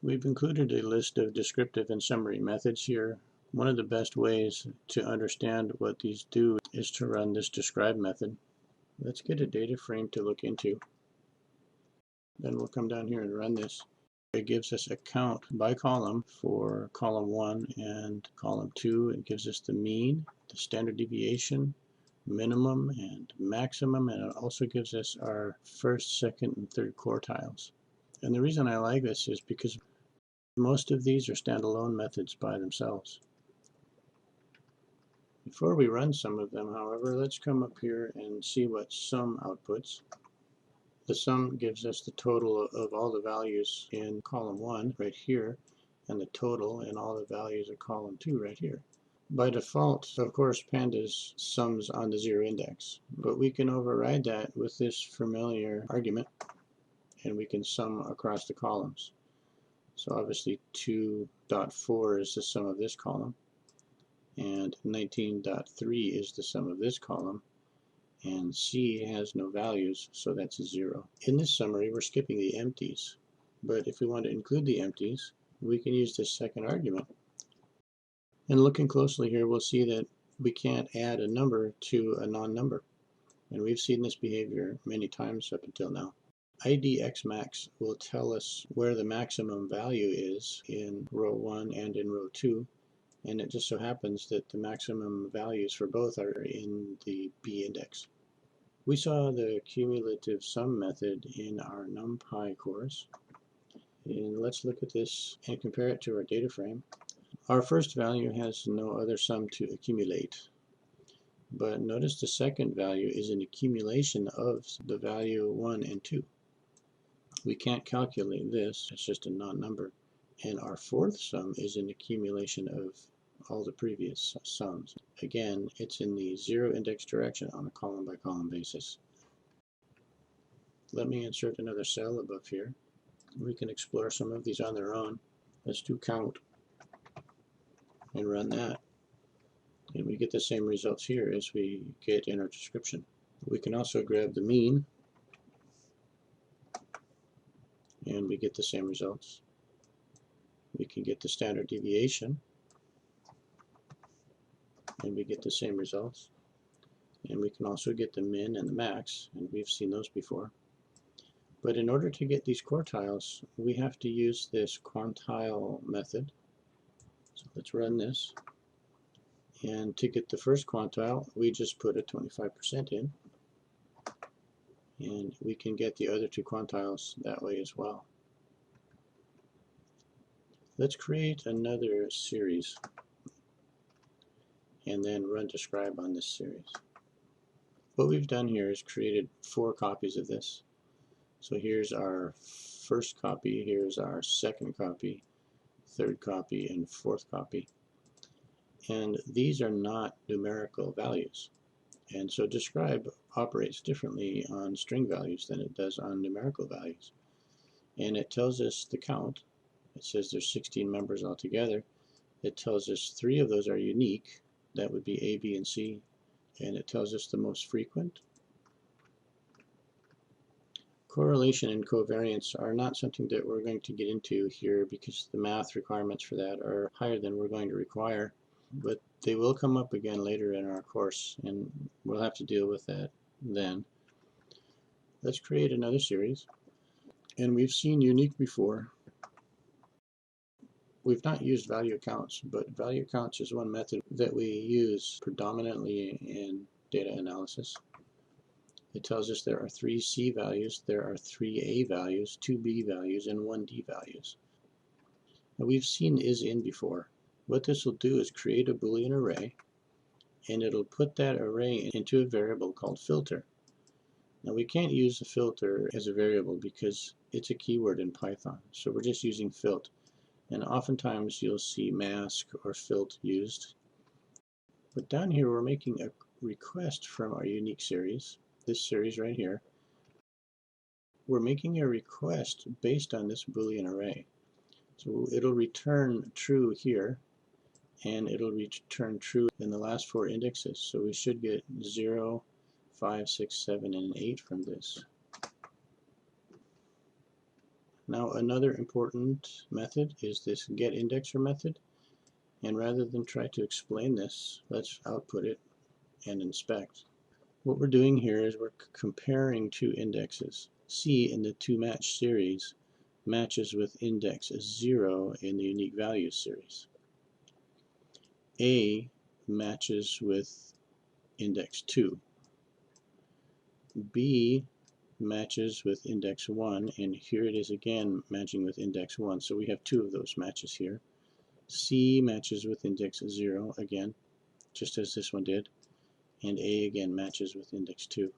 We've included a list of descriptive and summary methods here. One of the best ways to understand what these do is to run this describe method. Let's get a data frame to look into. Then we'll come down here and run this. It gives us a count by column for column 1 and column 2. It gives us the mean, the standard deviation, minimum and maximum, and it also gives us our first, second, and third quartiles. And the reason I like this is because most of these are standalone methods by themselves. Before we run some of them, however, let's come up here and see what sum outputs. The sum gives us the total of all the values in column 1 right here, and the total in all the values of column 2 right here. By default, of course, pandas sums on the 0 index, but we can override that with this familiar argument, and we can sum across the columns. So obviously 2.4 is the sum of this column, and 19.3 is the sum of this column, and C has no values, so that's a 0. In this summary, we're skipping the empties, but if we want to include the empties, we can use this second argument. And looking closely here, we'll see that we can't add a number to a non-number, and we've seen this behavior many times up until now. IDXmax will tell us where the maximum value is in row 1 and in row 2, and it just so happens that the maximum values for both are in the B index. We saw the cumulative sum method in our NumPy course, and let's look at this and compare it to our data frame. Our first value has no other sum to accumulate, but notice the second value is an accumulation of the value 1 and 2. We can't calculate this, it's just a non-number. And our fourth sum is an accumulation of all the previous sums. Again, it's in the 0 index direction on a column by column basis. Let me insert another cell above here. We can explore some of these on their own. Let's do count and run that. And we get the same results here as we get in our description. We can also grab the mean and we get the same results. We can get the standard deviation and we get the same results. And we can also get the min and the max, and we've seen those before. But in order to get these quartiles, we have to use this quantile method. So let's run this. And to get the first quantile, we just put a 25% in. And we can get the other two quantiles that way as well. Let's create another series and then run describe on this series. What we've done here is created 4 copies of this. So here's our first copy, here's our second copy, third copy, and fourth copy. And these are not numerical values. And so describe operates differently on string values than it does on numerical values. And it tells us the count. It says there's 16 members altogether. It tells us 3 of those are unique. That would be A, B, and C. And it tells us the most frequent. Correlation and covariance are not something that we're going to get into here because the math requirements for that are higher than we're going to require. But they will come up again later in our course, and we'll have to deal with that then. Let's create another series. And we've seen unique before. We've not used value counts, but value counts is one method that we use predominantly in data analysis. It tells us there are 3 C values, there are 3 A values, 2 B values, and 1 D values. Now we've seen is-in before. What this will do is create a Boolean array, and it'll put that array into a variable called filter. Now we can't use a filter as a variable because it's a keyword in Python, so we're just using filt. And oftentimes you'll see mask or filt used. But down here we're making a request from our unique series, this series right here. We're making a request based on this Boolean array. So it'll return true here, and it'll return true in the last 4 indexes. So we should get 0, 5, 6, 7, and 8 from this. Now another important method is this getIndexer method, and rather than try to explain this, let's output it and inspect. What we're doing here is we're comparing two indexes. C in the toMatch series matches with index 0 in the unique values series. A matches with index 2. B matches with index 1, and here it is again matching with index 1, so we have two of those matches here. C matches with index 0 again, just as this one did, and A again matches with index 2.